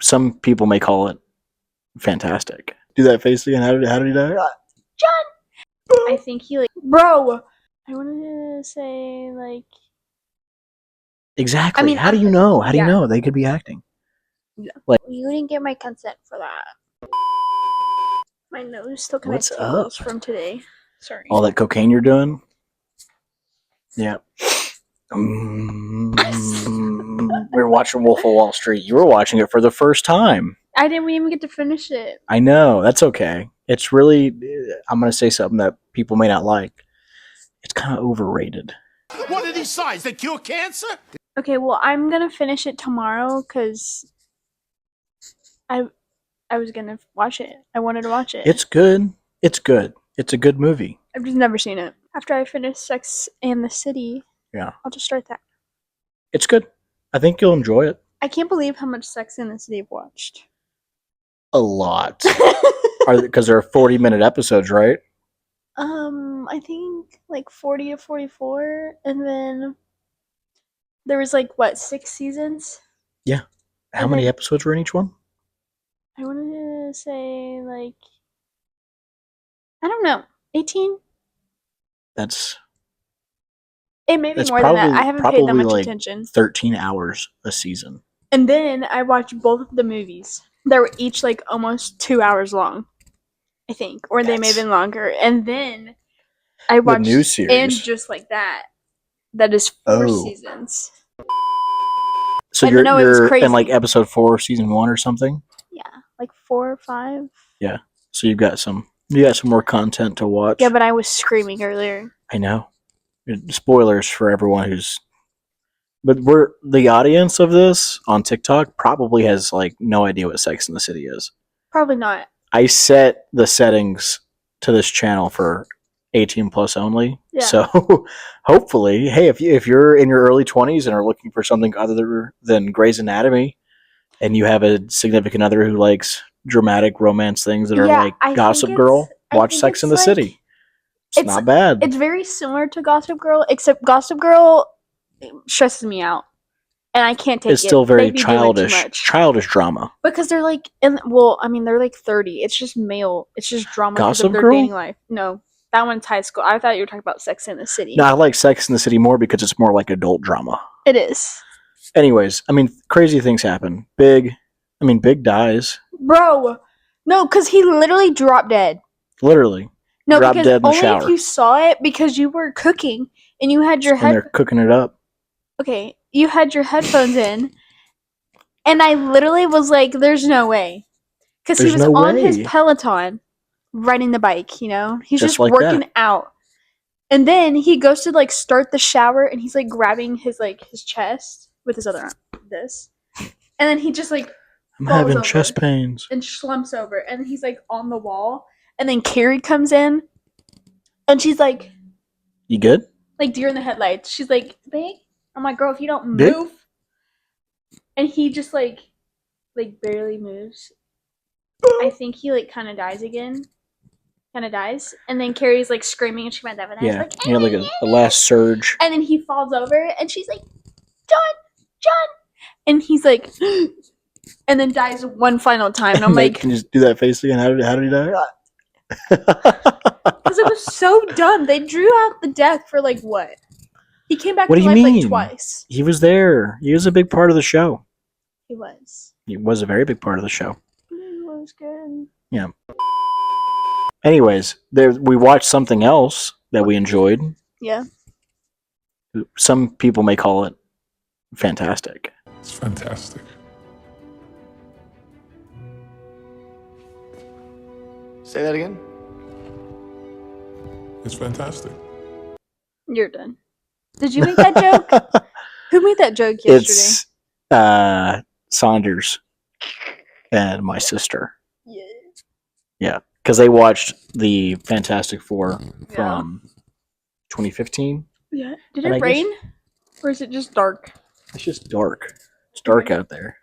Some people may call it fantastic. Do that face again. How did he die? John! I think he, bro! I wanted to say, Exactly. I mean, how do you know? How do you know? They could be acting. Yeah. You didn't get my consent for that. My nose still kind of tingles from today. Sorry. All that cocaine you're doing? Yeah. We were watching Wolf of Wall Street. You were watching it for the first time. I didn't even get to finish it. I know. That's okay. It's really, I'm going to say something that people may not like. It's kind of overrated. What are these signs? They cure cancer? Okay, well, I'm going to finish it tomorrow because I was going to watch it. I wanted to watch it. It's good. It's good. It's a good movie. I've just never seen it. After I finish Sex and the City, I'll just start that. It's good. I think you'll enjoy it. I can't believe how much Sex and the City I've watched. A lot. Because there are 40-minute episodes, right? I think 40 to 44, and then there was 6 seasons? Yeah. How many episodes were in each one? I wanted to say I don't know, 18? It may be more than that. I haven't paid that much attention. 13 hours a season. And then I watched both of the movies. They were each almost 2 hours long, I think, or they may have been longer. And then I watched the new series. And Just Like That. That is 4 seasons. So you're in episode 4 of season 1 or something? Yeah, 4 or 5. Yeah. So you got some more content to watch. Yeah, but I was screaming earlier. I know. Spoilers for everyone who's. But the audience of this on TikTok probably has no idea what Sex and the City is. Probably not. I set the settings to this channel for 18 plus only. Yeah. So hopefully, hey, if you're in your early 20s and are looking for something other than Grey's Anatomy, and you have a significant other who likes dramatic romance things that are Gossip Girl, watch Sex and the City. It's not bad. It's very similar to Gossip Girl, except Gossip Girl stresses me out, and I can't take it. It's still very childish drama. Because they're they're 30. It's just male. It's just drama because of their dating life. No, that one's high school. I thought you were talking about Sex and the City. No, I like Sex and the City more because it's more like adult drama. It is. Anyways, crazy things happen. Big dies. Bro, no, because he literally dropped dead. Literally. No, because only if you saw it because you were cooking and you had your they're cooking it up. Okay, you had your headphones in, and I literally was like, "There's no way," because he was on his Peloton, riding the bike. He's just working out, and then he goes to start the shower, and he's grabbing his chest with his other arm, this, and then he just I'm having chest pains and slumps over, and he's on the wall. And then Carrie comes in, and she's like, "You good?" Deer in the headlights. She's like, "Babe," I'm like, "Girl, if you don't move," and he just barely moves. I think he kind of dies again, and then Carrie's screaming, and she went that, and I was a last surge. And then he falls over, and she's like, "John," and he's like, and then dies one final time, and I'm like, "Can you just do that face again? How did he die?" Because it was so dumb. They drew out the death for what? He came back to life twice. He was there. He was a big part of the show. He was. He was a very big part of the show. He was good. Yeah. Anyways, we watched something else that we enjoyed. Yeah. Some people may call it fantastic. It's fantastic. Say that again? It's fantastic. You're done. Did you make that joke? Who made that joke yesterday? It's Saunders and my sister. Yeah. Yeah, because they watched the Fantastic Four from 2015. Yeah. Did it rain? Or is it just dark? It's just dark. It's dark out there.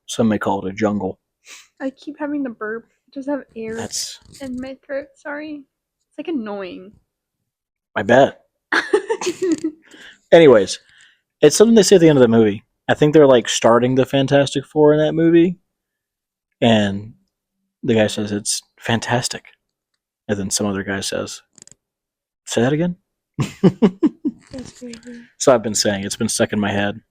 Some may call it a jungle. I keep having to burp. Just have air in my throat. Sorry. It's annoying. I bet. Anyways, it's something they say at the end of the movie. I think they're starting the Fantastic Four in that movie. And the guy says, it's fantastic. And then some other guy says, say that again? That's crazy. So I've been saying, it's been stuck in my head.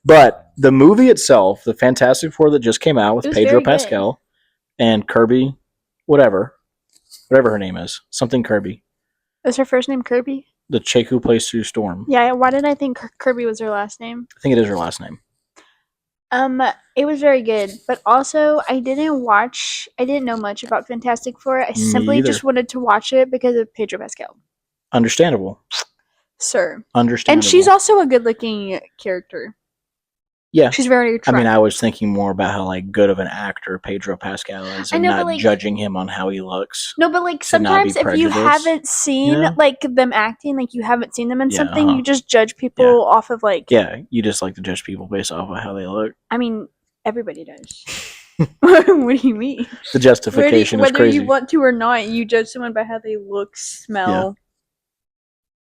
But the movie itself, the Fantastic Four that just came out with Pedro Pascal and Kirby, whatever her name is, something Kirby. Is her first name Kirby? The chick who plays Sue Storm. Yeah, why did I think Kirby was her last name? I think it is her last name. It was very good, but also I didn't know much about Fantastic Four. I simply just wanted to watch it because of Pedro Pascal. Understandable. Sir. Understandable. And she's also a good-looking character. Yeah. She's very attractive. I mean, I was thinking more about how good of an actor Pedro Pascal is and not judging him on how he looks. No, but sometimes if you haven't seen them acting, you haven't seen them in something, you just judge people off of Yeah, you just like to judge people based off of how they look. I mean, everybody does. What do you mean? The justification is crazy. Whether you want to or not, you judge someone by how they look, smell. Yeah.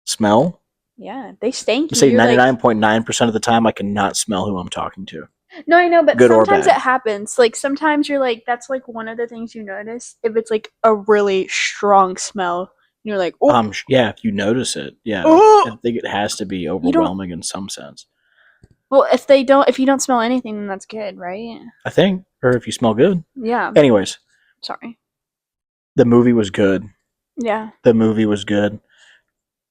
Smell? Yeah, they stank. Say 99.9% of the time, I cannot smell who I'm talking to. No, I know, but Good sometimes it happens. Sometimes you're that's one of the things you notice. If it's a really strong smell, you're like, oh. Yeah, if you notice it, yeah. I think it has to be overwhelming in some sense. Well, if you don't smell anything, then that's good, right? I think. Or if you smell good. Yeah. Anyways. Sorry. The movie was good. Yeah. The movie was good.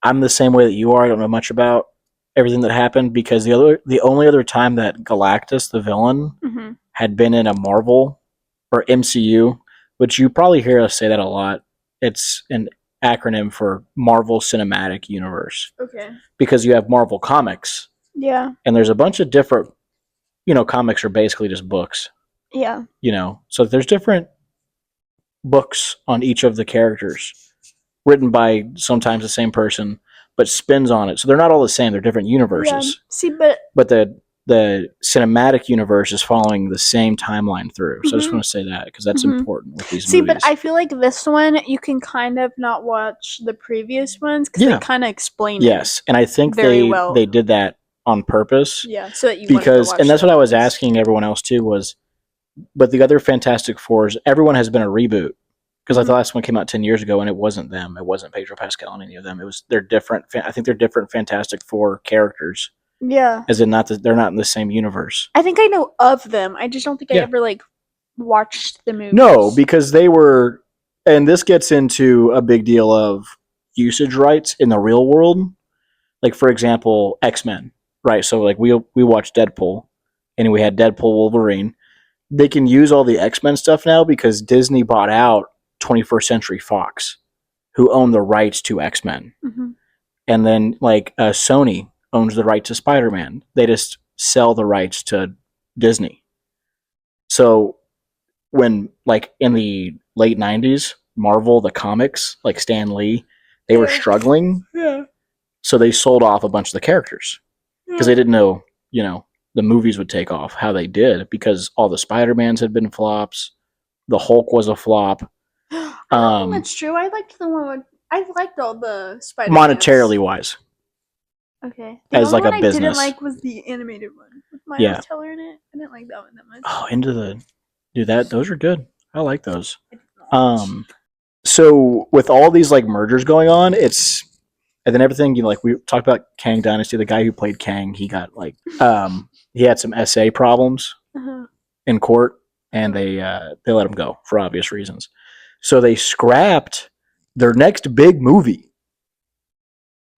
I'm the same way that you are. I don't know much about everything that happened because the only other time that Galactus, the villain, had been in a Marvel or MCU, which you probably hear us say that a lot. It's an acronym for Marvel Cinematic Universe. Okay. Because you have Marvel Comics. Yeah. And there's a bunch of different, comics are basically just books. Yeah. So there's different books on each of the characters. Written by sometimes the same person, but spins on it. So they're not all the same. They're different universes. Yeah. See, but the cinematic universe is following the same timeline through. So I just want to say that because that's important with these movies. See, but I feel like this one, you can kind of not watch the previous ones because they kind of explain it. Yes, and I think they did that on purpose. Yeah, so that you and that's what I was asking everyone else too was, but the other Fantastic Fours, everyone has been a reboot. Because the last one came out 10 years ago, and it wasn't them. It wasn't Pedro Pascal and any of them. They're different. I think they're different Fantastic Four characters. Yeah. As in, they're not in the same universe. I think I know of them. I just don't think I ever watched the movie. No, because they were, and this gets into a big deal of usage rights in the real world. For example, X-Men, right? So we watched Deadpool, and we had Deadpool Wolverine. They can use all the X-Men stuff now because Disney bought out 21st Century Fox, who own the rights to X-Men. Mm-hmm. And then Sony owns the right to Spider-Man. They just sell the rights to Disney. So when in the late 90s, Marvel, the comics, Stan Lee, they were struggling. Yeah. So they sold off a bunch of the characters because they didn't know, the movies would take off how they did because all the Spider-Mans had been flops. The Hulk was a flop. I think that's true. I liked the one. I liked all the Spider-Man. Monetarily wise. Okay. The only one a business. I didn't like was the animated one with Miles Teller in it. I didn't like that one that much. Oh, those are good. I like those. So with all these mergers going on, and then everything we talked about Kang Dynasty. The guy who played Kang, he got he had some SA problems in court. And they let him go for obvious reasons. So they scrapped their next big movie,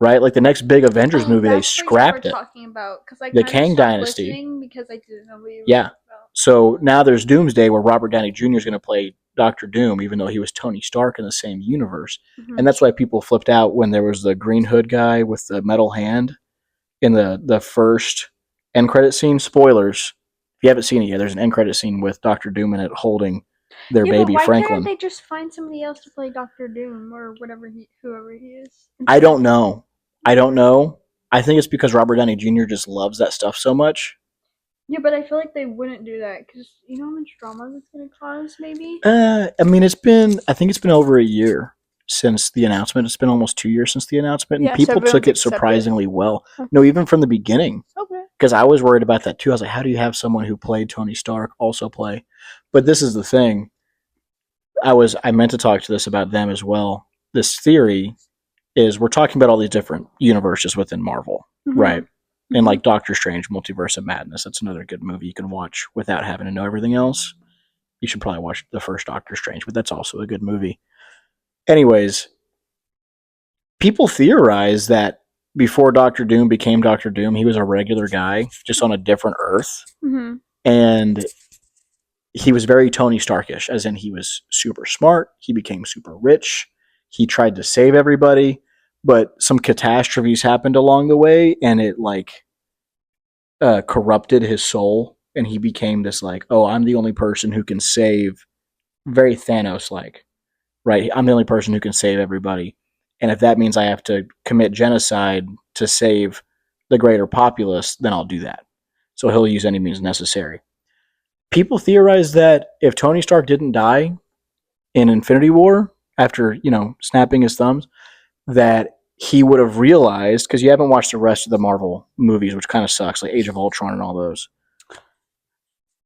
right? The next big Avengers movie, they scrapped it. Talking about, the Kang Dynasty. Because I didn't know what you were talking about. So now there's Doomsday, where Robert Downey Jr. is going to play Dr. Doom, even though he was Tony Stark in the same universe. Mm-hmm. And that's why people flipped out when there was the Green Hood guy with the metal hand in the first end credit scene. Spoilers. If you haven't seen it yet, there's an end credit scene with Dr. Doom in it holding their baby but why Franklin. Can't they just find somebody else to play Dr. Doom or whoever he is? I don't know. I think it's because Robert Downey Jr. just loves that stuff so much. Yeah, but I feel like they wouldn't do that because you know how much drama that's going to cause, maybe? I mean, I think it's been over a year since the announcement. It's been almost 2 years since the announcement, and people took it surprisingly well. Okay. No, even from the beginning. Okay. Because I was worried about that too. I was like, how do you have someone who played Tony Stark also play? But this is the thing. I meant to talk to this about them as well. This theory is we're talking about all these different universes within Marvel, right? And like Doctor Strange, Multiverse of Madness. That's another good movie you can watch without having to know everything else. You should probably watch the first Doctor Strange, but that's also a good movie. Anyways, people theorize that before Doctor Doom became Doctor Doom, he was a regular guy just on a different Earth. And he was very Tony Starkish, as in he was super smart. He became super rich. He tried to save everybody, but some catastrophes happened along the way, and it like corrupted his soul, and he became this like, oh, I'm the only person who can save. Very Thanos-like, right? I'm the only person who can save everybody, and if that means I have to commit genocide to save the greater populace, then I'll do that. So he'll use any means necessary. People theorize that if Tony Stark didn't die in Infinity War after, snapping his thumbs, that he would have realized, because you haven't watched the rest of the Marvel movies, which kind of sucks, like Age of Ultron and all those.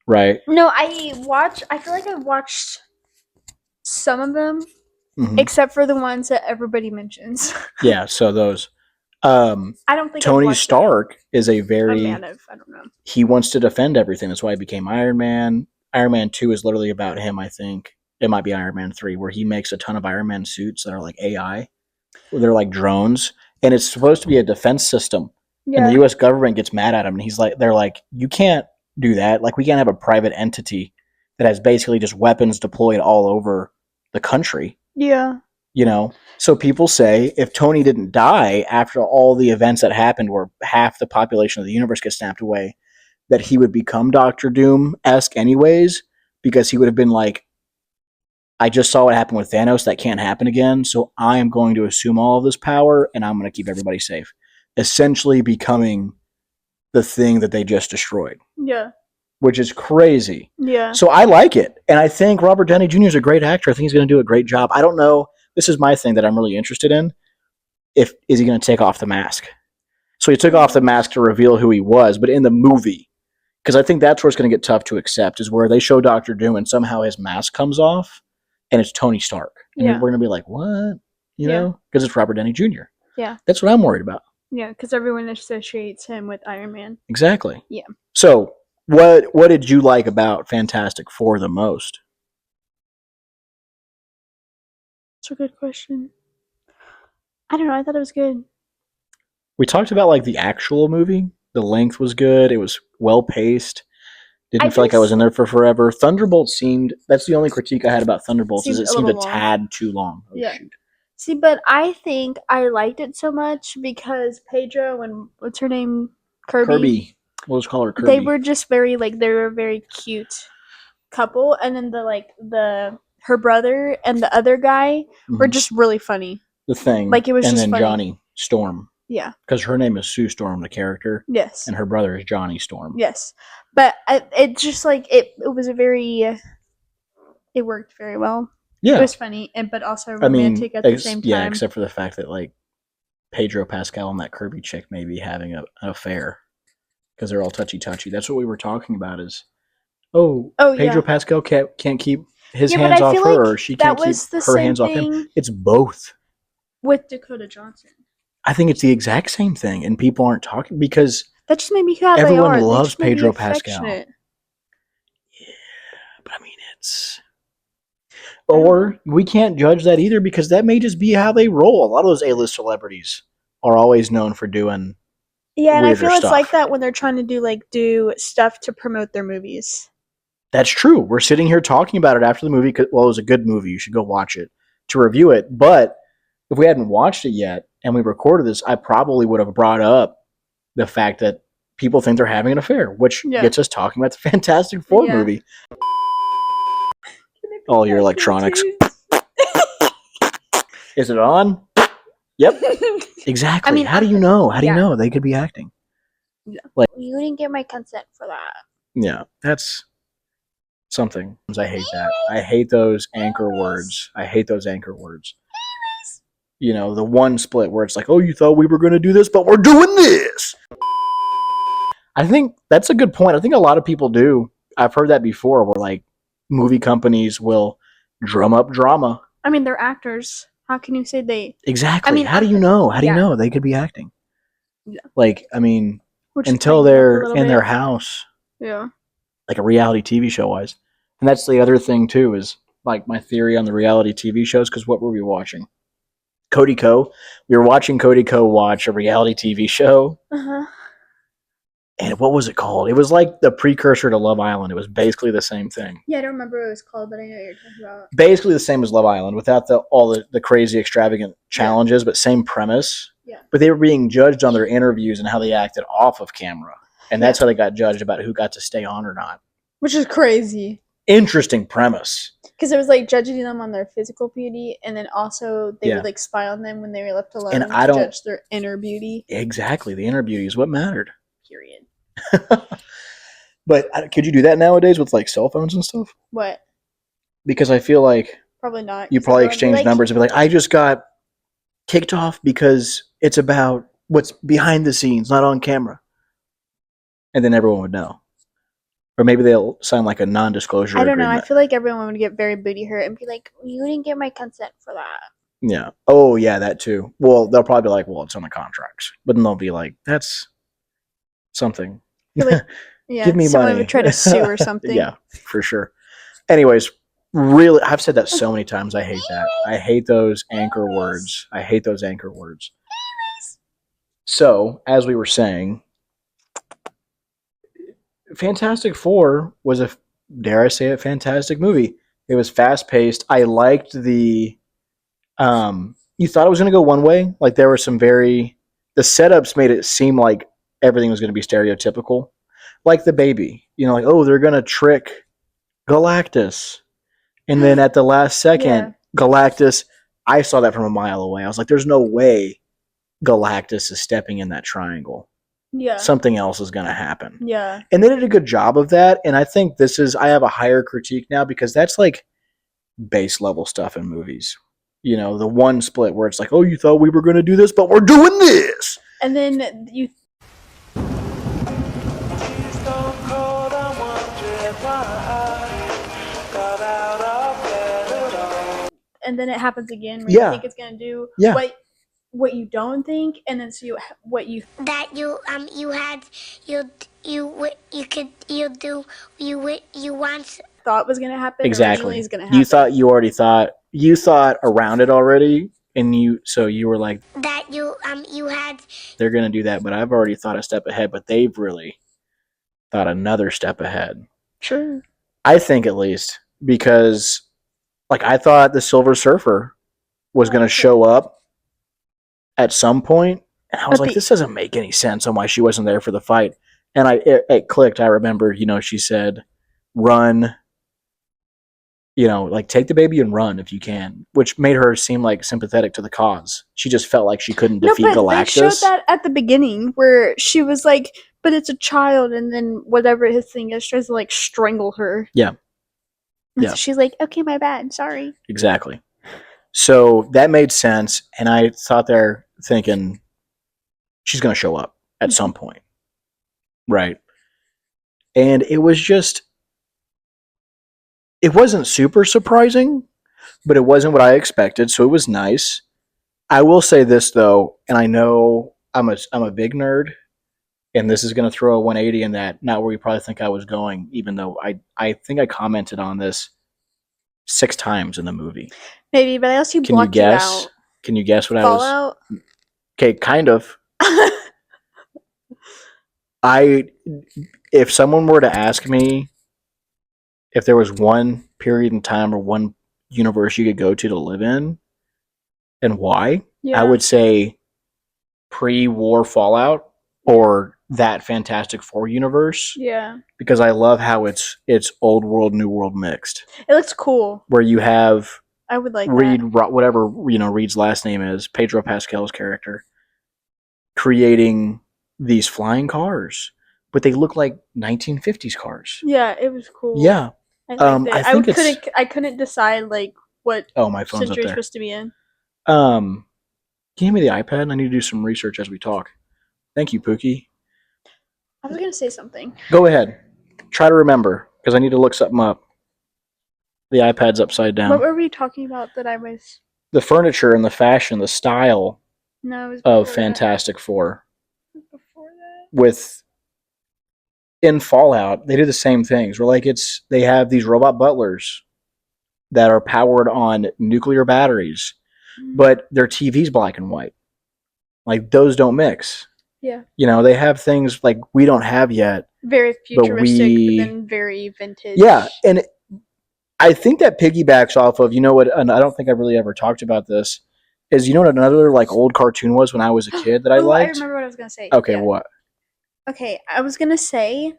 Right? No, I feel like I watched some of them, except for the ones that everybody mentions. Yeah, so those. I don't think Tony Stark is a very. I don't know. He wants to defend everything. That's why he became Iron Man. Iron Man 2 is literally about him, I think. It might be Iron Man 3, where he makes a ton of Iron Man suits that are like AI. They're like drones. And it's supposed to be a defense system. Yeah. And the U.S. government gets mad at him. And they're like, you can't do that. Like, we can't have a private entity that has basically just weapons deployed all over the country. Yeah. So people say if Tony didn't die after all the events that happened where half the population of the universe gets snapped away, that he would become Doctor Doom-esque anyways, because he would have been like, I just saw what happened with Thanos. That can't happen again. So I am going to assume all of this power and I'm going to keep everybody safe. Essentially becoming the thing that they just destroyed. Yeah. Which is crazy. Yeah. So I like it. And I think Robert Downey Jr. is a great actor. I think he's going to do a great job. I don't know. This is my thing that I'm really interested in. Is he going to take off the mask? So he took off the mask to reveal who he was, but in the movie, because I think that's where it's going to get tough to accept, is where they show Doctor Doom and somehow his mask comes off and it's Tony Stark. And we're going to be like, what? Because it's Robert Downey Jr. Yeah. That's what I'm worried about. Yeah, because everyone associates him with Iron Man. Exactly. Yeah. So what did you like about Fantastic Four the most? That's a good question. I don't know. I thought it was good. We talked about like the actual movie. The length was good. It was well paced. Didn't feel like I was in there for forever. Thunderbolt that's the only critique I had about Thunderbolts, is it seemed a tad too long. Oh, yeah. Shoot. See, but I think I liked it so much because Pedro and what's her name? Kirby. We'll just call her Kirby. They were just they were a very cute couple, and then her brother and the other guy were just really funny. The Thing. Like, it was and just then funny. Johnny Storm. Yeah. Because her name is Sue Storm, the character. Yes. And her brother is Johnny Storm. Yes. But it just like it was a very it worked very well. Yeah. It was funny but also romantic at the same time. Yeah, except for the fact that like Pedro Pascal and that Kirby chick may be having an affair because they're all touchy-touchy. That's what we were talking about is Pedro Pascal can't keep his hands off her, or she can't keep her hands off him. It's both. With Dakota Johnson. I think it's the exact same thing, and people aren't talking because that just made me how everyone loves Pedro Pascal. Yeah, but I mean or we can't judge that either because that may just be how they roll. A lot of those A-list celebrities are always known for doing and I feel it's like that when they're trying to do stuff to promote their movies. That's true. We're sitting here talking about it after the movie. Well, it was a good movie. You should go watch it to review it. But if we hadn't watched it yet and we recorded this, I probably would have brought up the fact that people think they're having an affair, which gets us talking about the Fantastic Four movie. All your electronics. Is it on? Yep. Exactly. I mean, how do you know? How do you know? They could be acting. Yeah. You didn't get my consent for that. Yeah, that's something. I hate that. I hate those anchor words. The one split where it's like, oh, you thought we were going to do this, but we're doing this. I think that's a good point. I think a lot of people do. I've heard that before, where like movie companies will drum up drama. I mean, they're actors. How can you say they? Exactly. I mean, how do you know? How do you know they could be acting? Yeah. Like, I mean, Which until they're in their house. Yeah. Like a reality TV show wise. And that's the other thing too, is like my theory on the reality TV shows, because what were we watching? Cody Co. We were watching Cody Co. watch a reality TV show. Uh-huh. And what was it called? It was like the precursor to Love Island. It was basically the same thing. Yeah, I don't remember what it was called, but I know what you're talking about. Basically the same as Love Island, without all the crazy extravagant challenges, but same premise. Yeah. But they were being judged on their interviews and how they acted off of camera. And that's how they got judged about who got to stay on or not. Which is crazy. Interesting premise. Because it was like judging them on their physical beauty, and then also they would like spy on them when they were left alone and I don't judge their inner beauty. Exactly. The inner beauty is what mattered. Period. But could you do that nowadays with like cell phones and stuff? What? Because I feel like probably not. You probably exchange numbers and be like, I just got kicked off because it's about what's behind the scenes, not on camera. And then everyone would know. Or maybe they'll sign like a non-disclosure agreement. I don't know. I feel like everyone would get very booty hurt and be like, you didn't get my consent for that. Yeah. Oh, yeah, that too. Well, they'll probably be like, well, it's on the contracts. But then they'll be like, that's something. Like, yeah, give me someone money. Would try to sue or something. Yeah, for sure. Anyways, really, I've said that so many times. I hate that. I hate those anchor words. I hate those anchor words. So, as we were saying, Fantastic Four was dare I say it, fantastic movie. It was fast paced. I liked the, you thought it was going to go one way. Like there were some the setups made it seem like everything was going to be stereotypical. Like the baby, like, oh, they're going to trick Galactus. And then at the last second, Galactus, I saw that from a mile away. I was like, there's no way Galactus is stepping in that triangle. Yeah. Something else is going to happen. Yeah. And they did a good job of that. And I think I have a higher critique now because that's like base level stuff in movies. The one split where it's like, oh, you thought we were going to do this, but we're doing this. And then you. And then it happens again where you think it's going to do what you don't think, and then so you once thought was going to happen. Exactly. Is going to happen. You thought around it already, and you were like that they're going to do that, but I've already thought a step ahead, but they've really thought another step ahead. Sure. I think at least because like I thought the Silver Surfer was going to show up at some point, and I was like, this doesn't make any sense on why she wasn't there for the fight. And it clicked. I remember, she said, run, like take the baby and run if you can, which made her seem like sympathetic to the cause. She just felt like she couldn't defeat Galactus. They showed that at the beginning where she was like, but it's a child, and then whatever his thing is tries to like strangle her. Yeah. And so she's like, okay, my bad, sorry. Exactly. So that made sense, and I thought they're thinking she's going to show up at some point. Right. And it wasn't super surprising, but it wasn't what I expected, so it was nice. I will say this, though, and I know I'm a big nerd, and this is going to throw a 180 in that, not where you probably think I was going, even though I think I commented on this 6 times in the movie. Maybe, but I also blocked you out. Can you guess what Fallout? I was? Okay, kind of. If someone were to ask me if there was one period in time or one universe you could go to live in and why, I would say pre-war Fallout or that Fantastic Four universe. Yeah. Because I love how it's old world, new world mixed. It looks cool. Where you have I would like whatever Reed's last name is, Pedro Pascal's character, creating these flying cars, but they look like 1950s cars. Yeah, it was cool. Yeah. I couldn't decide like what my phone's century up there. It's supposed to be in. Can you hand me the iPad? I need to do some research as we talk. Thank you, Pookie. I was gonna say something. Go ahead. Try to remember, because I need to look something up. The iPad's upside down. What were we talking about that I was... The furniture and the fashion, the style of Fantastic Four. Before that? With... In Fallout, they do the same things. Where like they have these robot butlers that are powered on nuclear batteries, but their TV's black and white. Like, those don't mix. Yeah. You know, they have things like we don't have yet. Very futuristic, but then very vintage. Yeah, and I think that piggybacks off of, you know what, and I don't think I've really ever talked about this, is, you know what another like old cartoon was when I was a kid that I liked? I remember what I was going to say. Okay, yeah. What? Okay, I was going to say,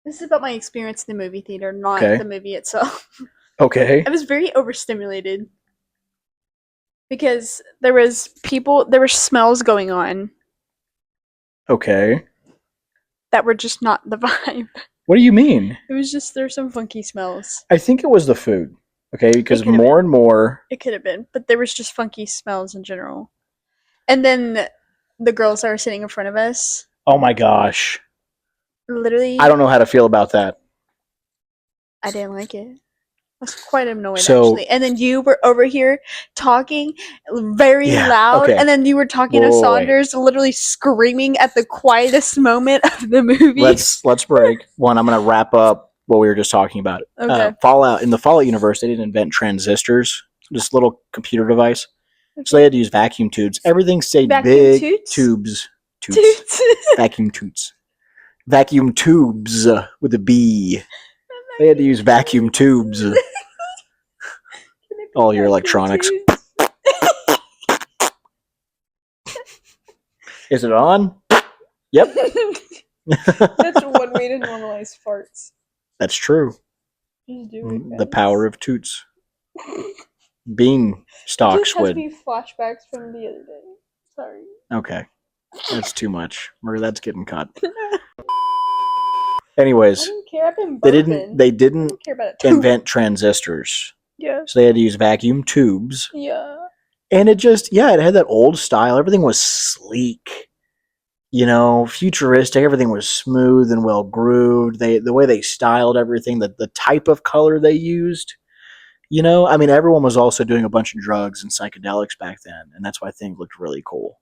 this is about my experience in the movie theater, not the movie itself. Okay. I was very overstimulated. Because there were smells going on. Okay. That were just not the vibe. What do you mean? It was just, there's some funky smells. I think it was the food. Okay, because more and more... It could have been, but there was just funky smells in general. And then the girls that were sitting in front of us. Oh my gosh. Literally. I don't know how to feel about that. I didn't like it. I was quite annoyed, actually. And then you were over here talking very loud. Okay. And then you were talking to Saunders, literally screaming at the quietest moment of the movie. Let's break. One, I'm going to wrap up what we were just talking about. Okay. In the Fallout universe, they didn't invent transistors, this little computer device. Okay. So they had to use vacuum tubes. Everything stayed big tubes. Toots. Vacuum toots. Vacuum tubes with a B. They had to use vacuum tubes. All your electronics. Is it on? Yep. That's one way to normalize farts. That's true. Just do it, the power of toots. Bean stock squid. It just has me flashbacks from the other day. Sorry. Okay. That's too much. That's getting cut. Anyways, I don't care. I've been burping. They didn't invent transistors. Yeah. So they had to use vacuum tubes. Yeah. And it just, it had that old style. Everything was sleek. You know, futuristic. Everything was smooth and well grooved. The way they styled everything, the type of color they used. You know, I mean, everyone was also doing a bunch of drugs and psychedelics back then, and that's why things looked really cool.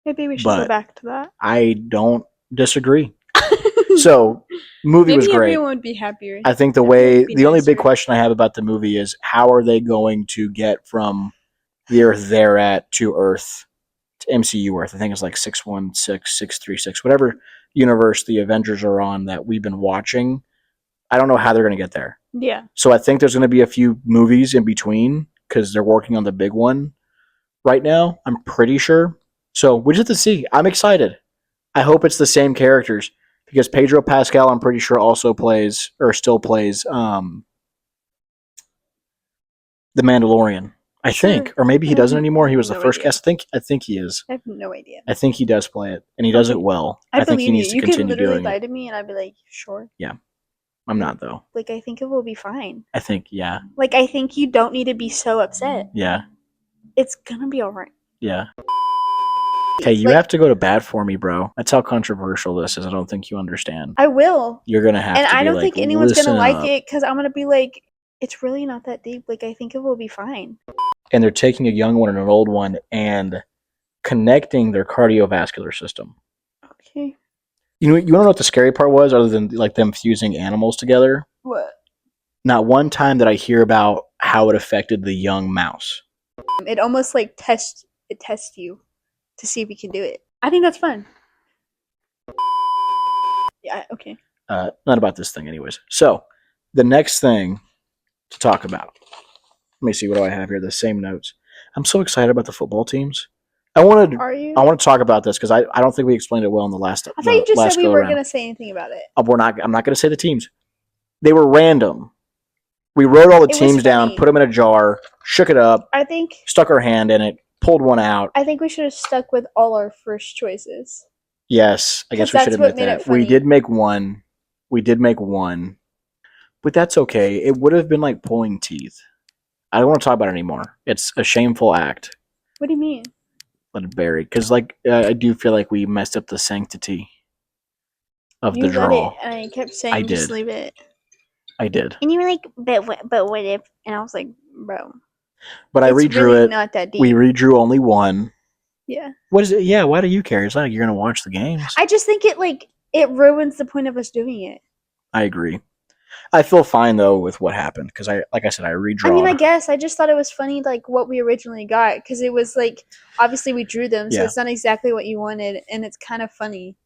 Maybe we should go back to that. I don't disagree. So, movie was great. Maybe everyone would be happier. I think the only big question I have about the movie is how are they going to get from the Earth they're at to Earth, to MCU Earth? I think it's like 616, 636, whatever universe the Avengers are on that we've been watching. I don't know how they're going to get there. Yeah. So I think there's going to be a few movies in between because they're working on the big one right now. I'm pretty sure. So we just have to see. I'm excited. I hope it's the same characters because Pedro Pascal, I'm pretty sure, still plays the Mandalorian. I think, or maybe he doesn't anymore. He was the first cast. I think he is. I have no idea. I think he does play it, and he does it well. I think he needs to continue doing it. You could literally lie to me, and I'd be like, sure. Yeah. I'm not, though. Like, I think it will be fine. I think, yeah. Like, I think you don't need to be so upset. Yeah. It's gonna be alright. Yeah. Hey, you have to go to bat for me, bro. That's how controversial this is. I don't think you understand. I will. You're gonna have to. And I don't think anyone's gonna like it because I'm gonna be like, it's really not that deep. Like, I think it will be fine. And they're taking a young one and an old one and connecting their cardiovascular system. Okay. You want to know what the scary part was, other than like them fusing animals together? What? Not one time did I hear about how it affected the young mouse. It almost like tests you to see if you can do it. I think that's fun. Yeah. Okay. Not about this thing, anyways. So the next thing to talk about. Let me see, what do I have here? The same notes. I'm so excited about the football teams. Are you? I want to talk about this because I don't think we explained it well in the last. I thought you just said we weren't going to say anything about it. I'm not going to say the teams. They were random. We wrote all the teams down, put them in a jar, shook it up. Stuck our hand in it, pulled one out. I think we should have stuck with all our first choices. Yes, I guess we should admit that. We did make one, but that's okay. It would have been like pulling teeth. I don't want to talk about it anymore. It's a shameful act. What do you mean? let it bury. Because I do feel like we messed up the sanctity of the draw. You let it, and I kept saying, just leave it. I did. And you were like, but what if? And I was like, bro. But I redrew really it. Not that deep. We redrew only one. Yeah. What is it? Yeah, why do you care? It's not like you're going to watch the games. I just think it ruins the point of us doing it. I agree. I feel fine, though, with what happened. Because, like I said, I redrew. I mean, I guess. I just thought it was funny, what we originally got. Because it was, obviously we drew them, so it's not exactly what you wanted. And it's kind of funny.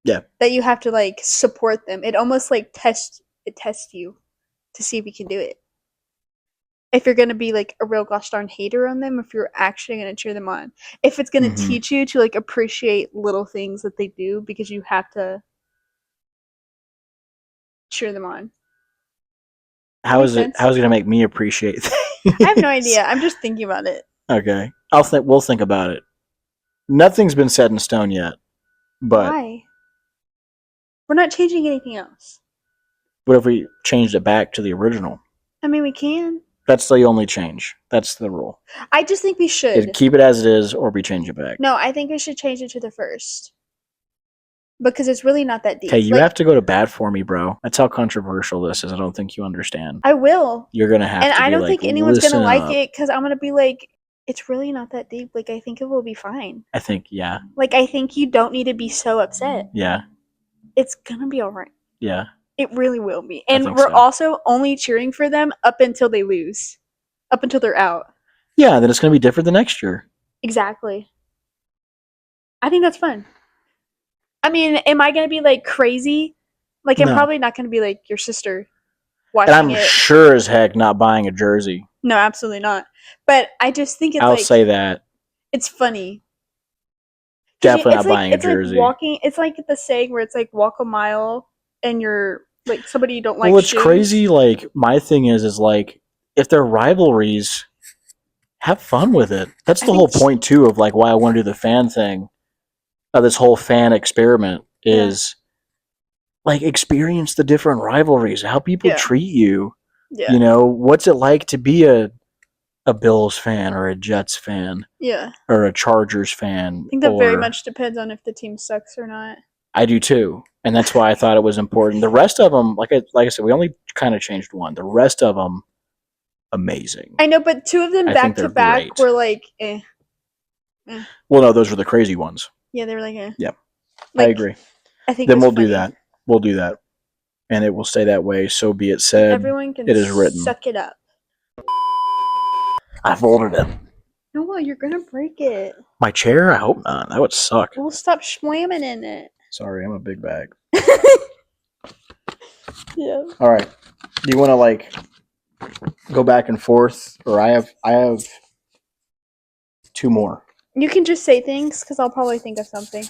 Yeah. That you have to, support them. It almost, tests you to see if you can do it. If you're going to be, a real gosh darn hater on them, if you're actually going to cheer them on. If it's going to teach you to, appreciate little things that they do because you have to cheer them on. How is it going to make me appreciate things? I have no idea. I'm just thinking about it. Okay. We'll think about it. Nothing's been set in stone yet. But why? We're not changing anything else. What if we changed it back to the original? I mean, we can. That's the only change. That's the rule. I just think we should. Keep it as it is, or we change it back. No, I think we should change it to the first. Because it's really not that deep. Okay, you have to go to bat for me, bro. That's how controversial this is. I don't think you understand. I will. You're going to have to be I don't think anyone's going to like up. it, because I'm going to be like, it's really not that deep. I think it will be fine. I think, yeah. I think you don't need to be so upset. Yeah. It's going to be all right. Yeah. It really will be. And we're also only cheering for them up until they lose. Up until they're out. Yeah, then it's going to be different the next year. Exactly. I think that's fun. I mean, am I going to be, crazy? I'm probably not going to be, your sister watching it. And I'm sure as heck not buying a jersey. No, absolutely not. But I just think it's, I'll say that. It's funny. Definitely not buying a jersey. It's like the saying where it's walk a mile and you're somebody you don't like. Well, it's crazy. My thing is if they're rivalries, have fun with it. That's the whole point too of why I want to do the fan thing. This whole fan experiment is experience the different rivalries, how people treat you. Yeah. You know, what's it like to be a Bills fan or a Jets fan? Yeah. Or a Chargers fan? I think that very much depends on if the team sucks or not. I do too. And that's why I thought it was important. The rest of them, like I said, we only kind of changed one. The rest of them, amazing. I know, but two of them back to back were eh. Well, no, those were the crazy ones. Yeah, they were eh. Yeah, I agree. I think then we'll do that. We'll do that. And it will stay that way. So be it said. Everyone can it is written. Suck it up. I folded it. No, well, you're going to break it. My chair? I hope not. That would suck. We'll stop slamming in it. Sorry, I'm a big bag. Yeah. All right. Do you want to go back and forth, or I have two more. You can just say things because I'll probably think of something.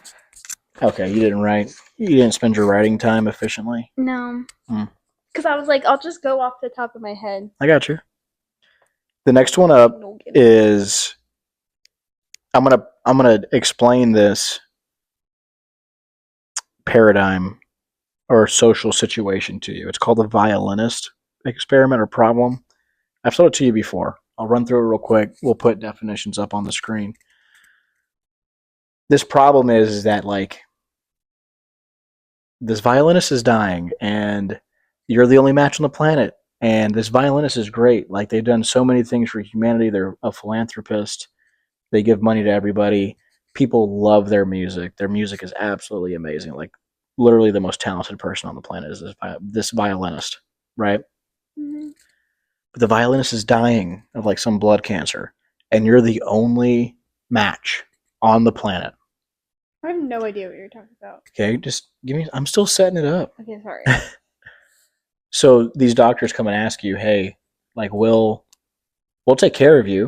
Okay, you didn't write. You didn't spend your writing time efficiently. No. Because I was I'll just go off the top of my head. I got you. The next one up is I'm gonna explain this paradigm or social situation to you. It's called the violinist experiment or problem. I've told it to you before. I'll run through it real quick. We'll put definitions up on the screen. This problem is that this violinist is dying and you're the only match on the planet. And this violinist is great. They've done so many things for humanity. They're a philanthropist. They give money to everybody. People love their music. Their music is absolutely amazing. Literally the most talented person on the planet is this violinist, right? Mm-hmm. But the violinist is dying of some blood cancer. And you're the only match on the planet. I have no idea what you're talking about. Okay, just give me... I'm still setting it up. Okay, sorry. So these doctors come and ask you, hey, we'll take care of you,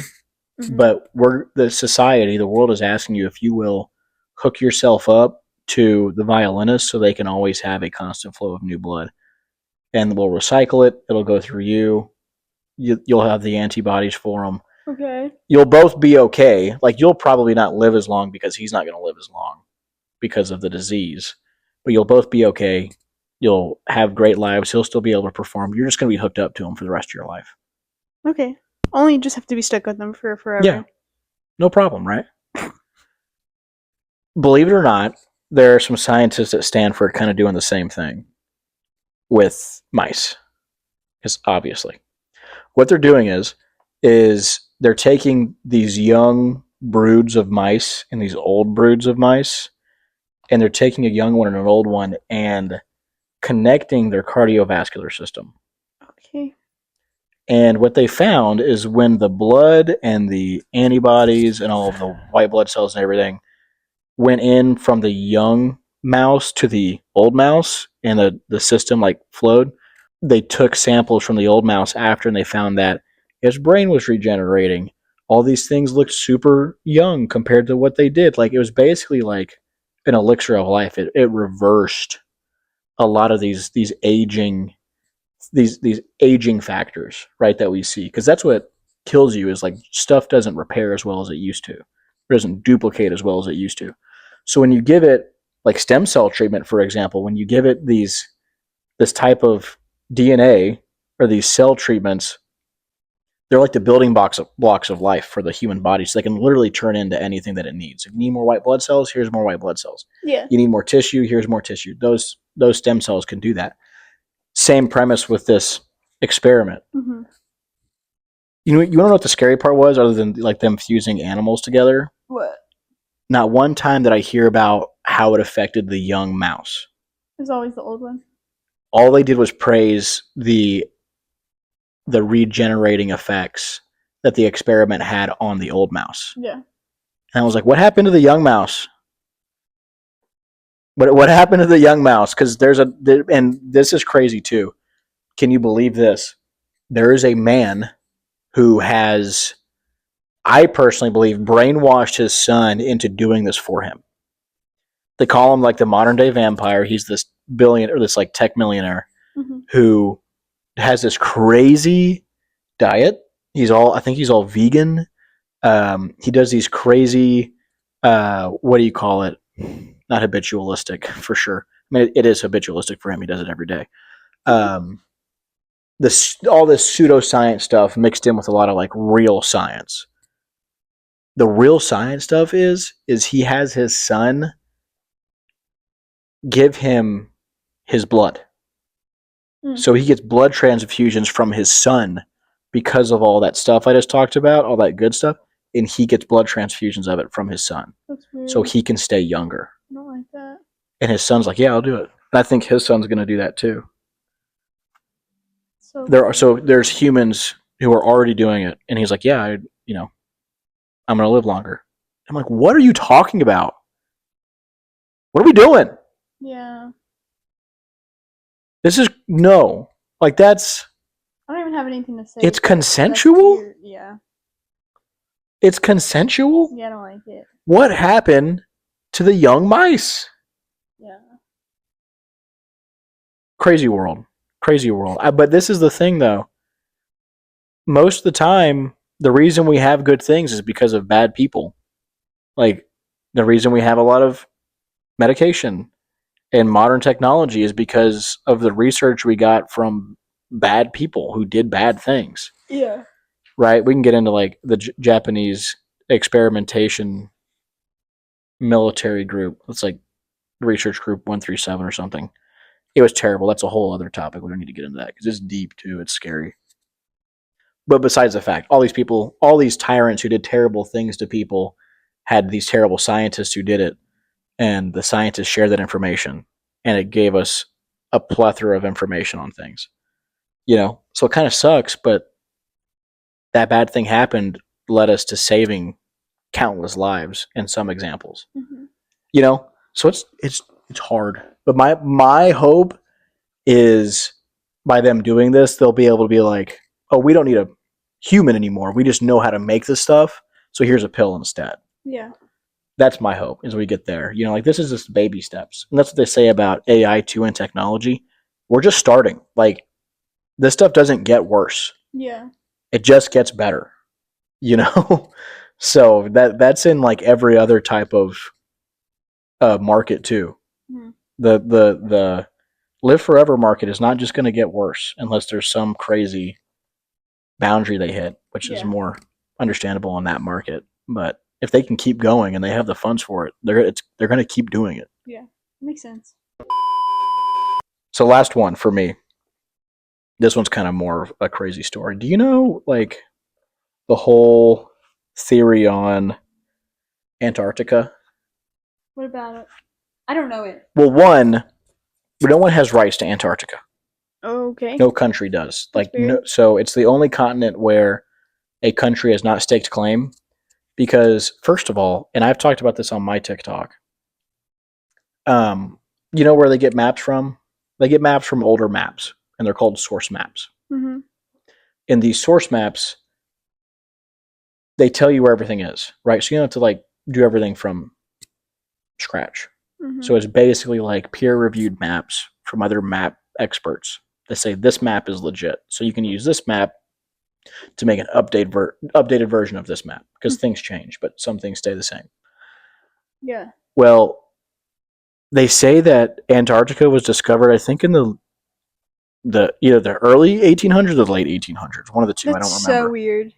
but the society, the world is asking you if you will hook yourself up to the violinist so they can always have a constant flow of new blood. And we'll recycle it. It'll go through you. You'll have the antibodies for them. Okay. You'll both be okay. You'll probably not live as long because he's not going to live as long because of the disease. But you'll both be okay. You'll have great lives. He'll still be able to perform. You're just going to be hooked up to him for the rest of your life. Okay. Only you just have to be stuck with them for forever. Yeah. No problem, right? believe it or not, there are some scientists at Stanford kind of doing the same thing with mice. Because obviously, what they're doing is they're taking these young broods of mice and these old broods of mice, and they're taking a young one and an old one and connecting their cardiovascular system. Okay. And what they found is when the blood and the antibodies and all of the white blood cells and everything went in from the young mouse to the old mouse and the system like flowed, they took samples from the old mouse after and they found that his brain was regenerating. All these things looked super young compared to what they did. Like it was basically like an elixir of life. It reversed a lot of these aging factors, right, that we see, because that's what kills you is like stuff doesn't repair as well as it used to. It doesn't duplicate as well as it used to. So when you give it like stem cell treatment, for example, when you give it this type of DNA or these cell treatments, they're like the building blocks of life for the human body. So they can literally turn into anything that it needs. If you need more white blood cells, here's more white blood cells. Yeah. You need more tissue, here's more tissue. Those stem cells can do that. Same premise with this experiment. Mm-hmm. You want to know what the scary part was, other than like them fusing animals together? What? Not one time did I hear about how it affected the young mouse. It's always the old one. All they did was praise the regenerating effects that the experiment had on the old mouse. Yeah. And I was like, what happened to the young mouse? What happened to the young mouse? Because and this is crazy too. Can you believe this? There is a man who has, I personally believe, brainwashed his son into doing this for him. They call him like the modern day vampire. He's this billionaire, or this like tech millionaire, mm-hmm. who has this crazy diet. I think he's all vegan. He does these crazy, what do you call it? Not habitualistic, for sure. I mean, it is habitualistic for him. He does it every day. All this pseudoscience stuff mixed in with a lot of like real science. The real science stuff is he has his son give him his blood. So he gets blood transfusions from his son because of all that stuff I just talked about, all that good stuff, and he gets blood transfusions of it from his son. That's weird. So he can stay younger. I don't like that. And his son's like, yeah, I'll do it. And I think his son's going to do that too. So there's humans who are already doing it, and he's like, yeah, I'm going to live longer. I'm like, what are you talking about? What are we doing? Yeah. This is no. Like that's. I don't even have anything to say. It's consensual? Yeah. It's consensual? Yeah, I don't like it. What happened to the young mice? Yeah. Crazy world. But this is the thing, though. Most of the time, the reason we have good things is because of bad people. Like, the reason we have a lot of medication and modern technology is because of the research we got from bad people who did bad things. Yeah. Right? We can get into, like, the Japanese experimentation military group. It's like research group 137 or something. It was terrible. That's a whole other topic. We don't need to get into that because it's deep too. It's scary. But besides the fact, all these people, all these tyrants who did terrible things to people had these terrible scientists who did it. And the scientists shared that information. And it gave us a plethora of information on things. So it kind of sucks, but that bad thing happened led us to saving countless lives in some examples. Mm-hmm. So it's hard. But my hope is by them doing this, they'll be able to be like, oh, we don't need a human anymore. We just know how to make this stuff. So here's a pill instead. Yeah. That's my hope as we get there. Like this is just baby steps. And that's what they say about AI too and technology. We're just starting. Like this stuff doesn't get worse. Yeah. It just gets better. So that's in like every other type of market too. Mm-hmm. The live forever market is not just going to get worse unless there's some crazy boundary they hit, which is more understandable in that market. But if they can keep going and they have the funds for it, they're going to keep doing it. Yeah, makes sense. So last one for me. This one's kind of more of a crazy story. Do you know, like, the whole theory on Antarctica? What about it? I don't know it. Well, one, no one has rights to Antarctica. Okay. No country does. So it's the only continent where a country has not staked claim. Because, first of all, and I've talked about this on my TikTok, you know where they get maps from? They get maps from older maps, and they're called source maps. Mm-hmm. In these source maps, they tell you where everything is, right? So you don't have to, like, do everything from scratch. Mm-hmm. So it's basically like peer-reviewed maps from other map experts that say this map is legit. So you can use this map to make an updated version of this map, because things change, but some things stay the same. Yeah. Well, they say that Antarctica was discovered, I think, in the either the early 1800s or the late 1800s. One of the two. I don't remember. That's so weird.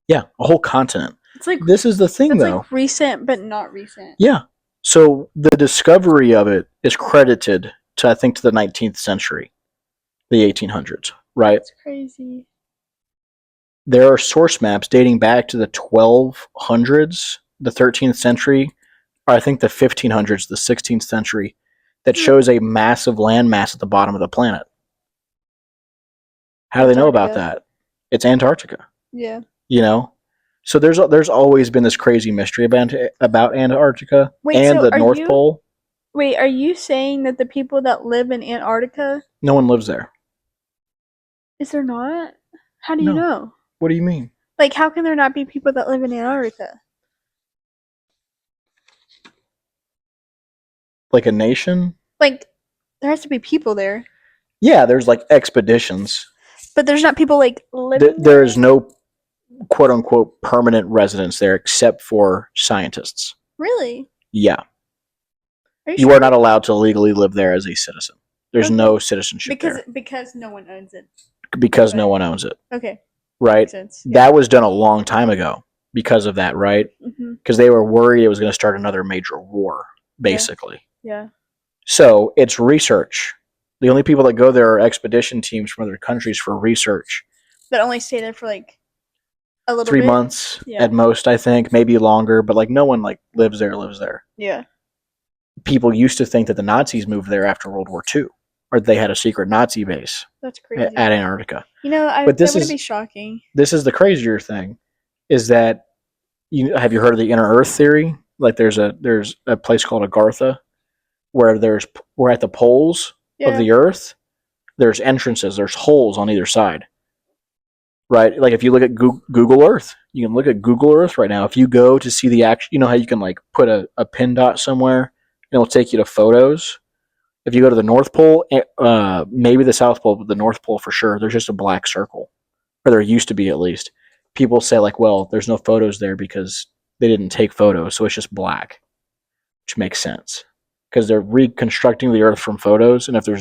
Yeah, a whole continent. It's like, this is the thing, though. Like recent, but not recent. Yeah. So the discovery of it is credited to, I think, to the 19th century, the 1800s, right? That's crazy. There are source maps dating back to the 1200s, the 13th century, or I think the 1500s, the 16th century, that shows a massive landmass at the bottom of the planet. How do they know about that? It's Antarctica. Yeah. You know? So there's always been this crazy mystery about Antarctica and the North Pole. Wait, are you saying that the people that live in Antarctica... No one lives there. Is there not? How do you know? What do you mean? Like, how can there not be people that live in Antarctica? Like a nation? Like, there has to be people there. Yeah, there's like expeditions. But there's not people like living there? There is no quote unquote permanent residence there except for scientists. Really? Yeah. You are not allowed to legally live there as a citizen. There's no citizenship there. Because no one owns it. Because no one owns it. Okay. Right? Makes sense. Yeah. That was done a long time ago because of that, right? Because they were worried it was going to start another major war, basically. Yeah. So it's research. The only people that go there are expedition teams from other countries for research. That only stay there for like a little 3 months at most, I think. Maybe longer. But like no one like lives there. Yeah. People used to think that the Nazis moved there after World War II. Or they had a secret Nazi base. That's crazy. At Antarctica. You know, that would be shocking. This is the crazier thing. Is that have you heard of the inner Earth theory? Like there's a place called Agartha where we're at the poles of the Earth. There's entrances, there's holes on either side. Right? Like if you look at Google Earth, you can look at Google Earth right now. If you go to see the actual, you know how you can like put a pin dot somewhere and it'll take you to photos. If you go to the North Pole, maybe the South Pole, but the North Pole for sure, there's just a black circle. Or there used to be at least. People say like, well, there's no photos there because they didn't take photos, so it's just black. Which makes sense. Because they're reconstructing the Earth from photos, and if they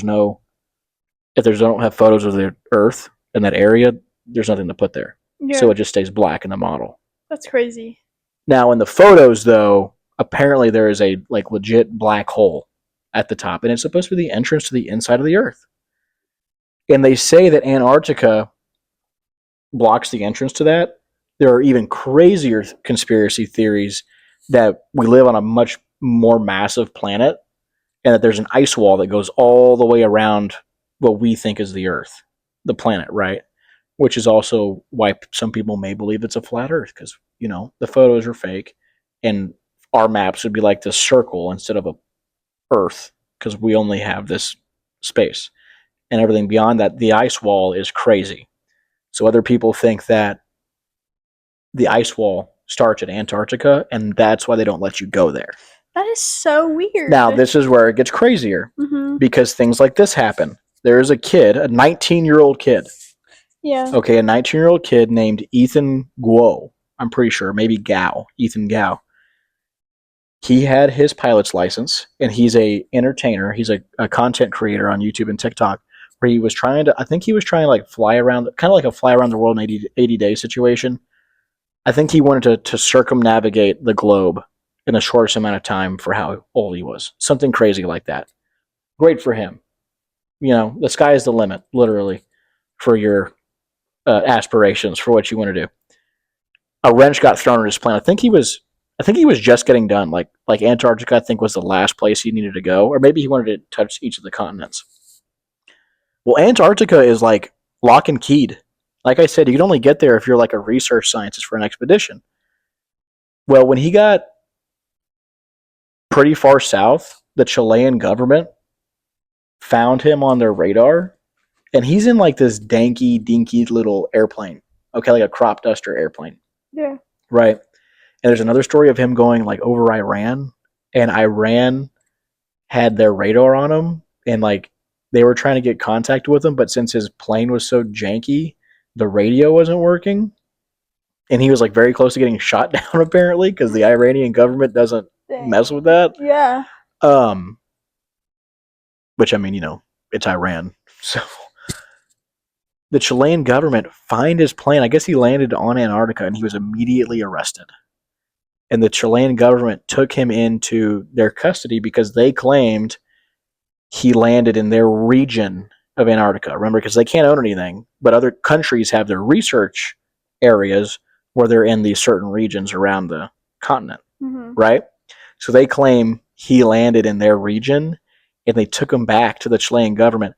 don't have photos of the Earth in that area, there's nothing to put there. Yeah. So it just stays black in the model. That's crazy. Now in the photos though, apparently there is a like legit black hole at the top, and it's supposed to be the entrance to the inside of the Earth. And they say that Antarctica blocks the entrance to that. There are even crazier conspiracy theories that we live on a much more massive planet and that there's an ice wall that goes all the way around what we think is the Earth, the planet, right? Which is also why some people may believe it's a flat Earth because, you know, the photos are fake and our maps would be like this circle instead of a Earth because we only have this space. And everything beyond that, the ice wall is crazy. So other people think that the ice wall starts at Antarctica, and that's why they don't let you go there. That is so weird. Now, this is where it gets crazier, because things like this happen. There is a kid, a 19-year-old kid. Yeah. Okay, a 19-year-old kid named Ethan Guo. I'm pretty sure, maybe Gao. Ethan Gao. He had his pilot's license, and he's a entertainer. He's a content creator on YouTube and TikTok, where he was trying to, I think he was trying to like fly around, kind of like a fly around the world in 80 day situation. I think he wanted to circumnavigate the globe in the shortest amount of time for how old he was. Something crazy like that. Great for him. You know, the sky is the limit, literally, for your aspirations, for what you want to do. A wrench got thrown in his plan. I think he was just getting done. Like Antarctica, I think, was the last place he needed to go, or maybe he wanted to touch each of the continents. Well, Antarctica is like lock and keyed. Like I said, you can only get there if you're like a research scientist for an expedition. Well, when he got pretty far south, the Chilean government found him on their radar, and he's in like this dinky little airplane. Okay, like a crop duster airplane. Yeah. Right. And there's another story of him going like over Iran, and Iran had their radar on him, and like they were trying to get contact with him, but since his plane was so janky, the radio wasn't working, and he was like very close to getting shot down apparently because the Iranian government doesn't mess with that. Yeah. Which, I mean, you know, it's Iran, so the Chilean government find his plane. I guess he landed on Antarctica, and he was immediately arrested. And the Chilean government took him into their custody because they claimed he landed in their region of Antarctica. Remember, because they can't own anything, but other countries have their research areas where they're in these certain regions around the continent, right? So they claim he landed in their region, and they took him back to the Chilean government.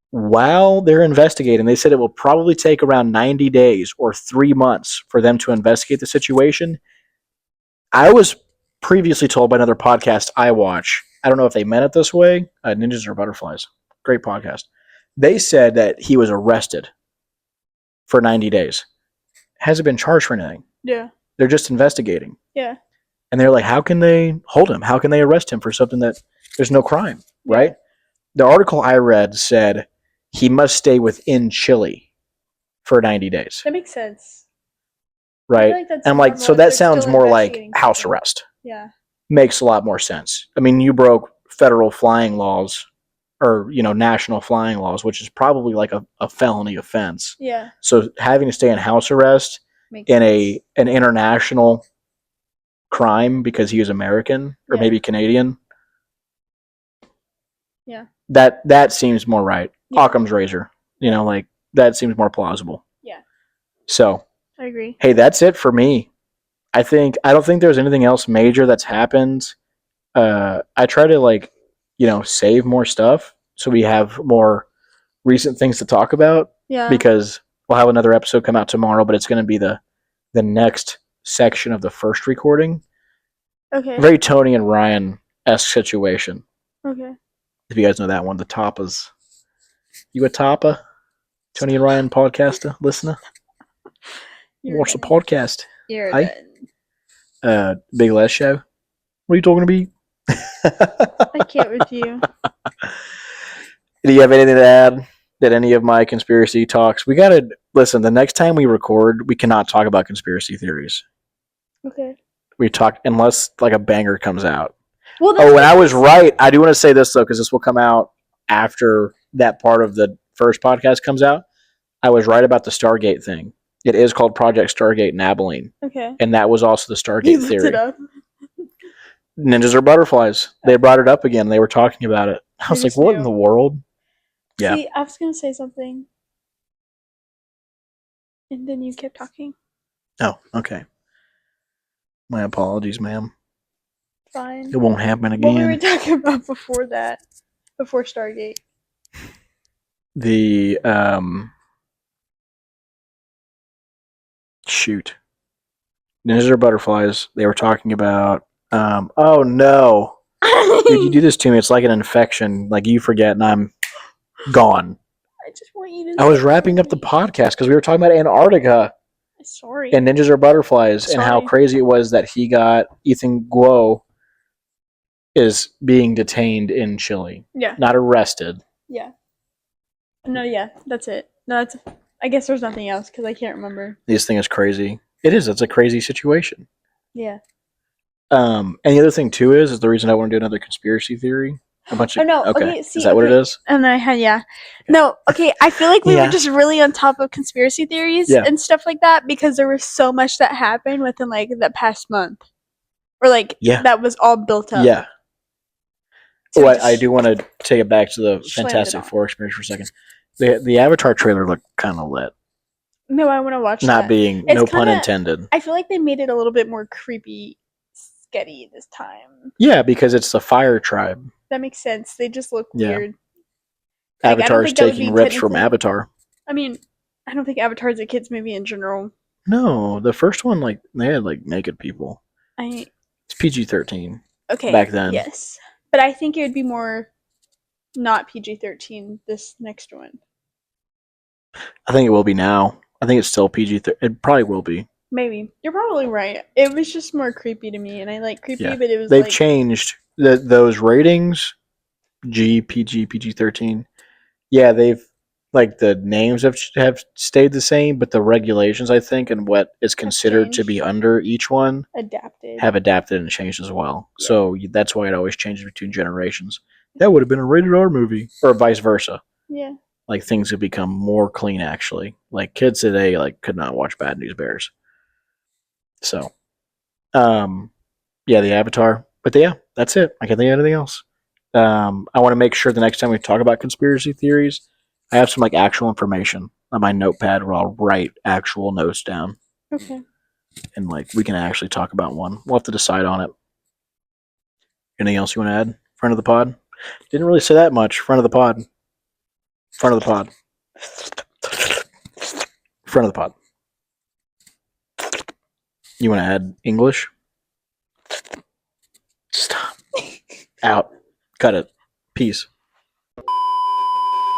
While they're investigating, they said it will probably take around 90 days or 3 months for them to investigate the situation. I was previously told by another podcast I watch, I don't know if they meant it this way, Ninjas or Butterflies, great podcast. They said that he was arrested for 90 days. Hasn't been charged for anything. Yeah. They're just investigating. Yeah. And they're like, how can they hold him? How can they arrest him for something that there's no crime, right? The article I read said he must stay within Chile for 90 days. That makes sense. Right? And I'm like, so that sounds more like house arrest. Yeah. Makes a lot more sense. I mean, you broke federal flying laws or, you know, national flying laws, which is probably like a felony offense. Yeah. So having to stay in house arrest Makes in sense. an international crime because he was American or maybe Canadian. Yeah. That seems more right. Yeah. Occam's razor. You know, like that seems more plausible. Yeah. So I agree. hey, that's it for me. I don't think there's anything else major that's happened. I try to like, you know, save more stuff so we have more recent things to talk about. Yeah. Because we'll have another episode come out tomorrow, but it's going to be the next section of the first recording. Okay. Very Tony and Ryan-esque situation. Okay. If you guys know that one, the Tapas. You a Tapa? Tony and Ryan podcaster, listener? Watch the podcast. You're Hi. Big Les show. What are you talking to me? I can't with you. Do you have anything to add? Did any of my conspiracy talks? We gotta listen. The next time we record, we cannot talk about conspiracy theories. Okay. We talk unless like a banger comes out. Well, and I was right. I do want to say this though, because this will come out after that part of the first podcast comes out. I was right about the Stargate thing. It is called Project Stargate in Abilene. Okay. And that was also the Stargate You looked theory. it up. Ninjas or butterflies. They brought it up again. They were talking about it. I was like, what in the world? Yeah. See, I was going to say something. And then you kept talking. Oh, okay. My apologies, ma'am. Fine. It won't happen again. What were we talking about before that? Before Stargate? The, shoot. Ninjas or butterflies. They were talking about, oh no. Dude, you do this to me. It's like an infection. Like you forget and I'm gone. I just want you to. I was wrapping up the podcast because we were talking about Antarctica. Sorry. And Ninjas or Butterflies and how crazy it was that Ethan Guo is being detained in Chile. Yeah. Not arrested. Yeah. No, yeah, that's it. No, I guess there's nothing else because I can't remember. This thing is crazy. It is. It's a crazy situation. Yeah. And the other thing too is the reason I want to do another conspiracy theory A bunch of. Oh no. Okay. Okay. See, is that what it is? And then I had No. Okay. I feel like we Yeah. were just really on top of conspiracy theories Yeah. and stuff like that because there was so much that happened within like the past month, or like that was all built up. Yeah. So I do want to take it back to the slammed it Fantastic on. Four experience for a second. The Avatar trailer looked kind of lit. No, I want to watch Not that. being It's no pun kinda- intended. I feel like they made it a little bit more creepy, sketty this time. Yeah, because it's the Fire Tribe. That makes sense. They just look Yeah. weird. Like, I don't Avatar's think that would taking be rips from technically- Avatar. I mean, I don't think Avatar's a kids movie in general. No, the first one like they had like naked people. It's PG-13. Okay. Back then. Yes, but I think it would be more not PG-13. This next one. I think it will be now. I think it's still PG-13. It probably will be. Maybe you're probably right. It was just more creepy to me, and I like creepy, but it was. They've changed those ratings. PG, PG-13. Yeah, they've like the names have stayed the same, but the regulations, I think, and what is considered to be under each one have adapted and changed as well. Yeah. So that's why it always changes between generations. That would have been a rated R movie, or vice versa. Yeah. Like things have become more clean, actually. Like kids today, like could not watch Bad News Bears. So, yeah, the Avatar. But yeah, that's it. I can't think of anything else. I want to make sure the next time we talk about conspiracy theories, I have some like actual information on my notepad where I'll write actual notes down. Okay. And like we can actually talk about one. We'll have to decide on it. Anything else you want to add? Front of the pod? Didn't really say that much. Front of the pod. Front of the pod. Front of the pod. You want to add English? Stop. Out. Cut it. Peace.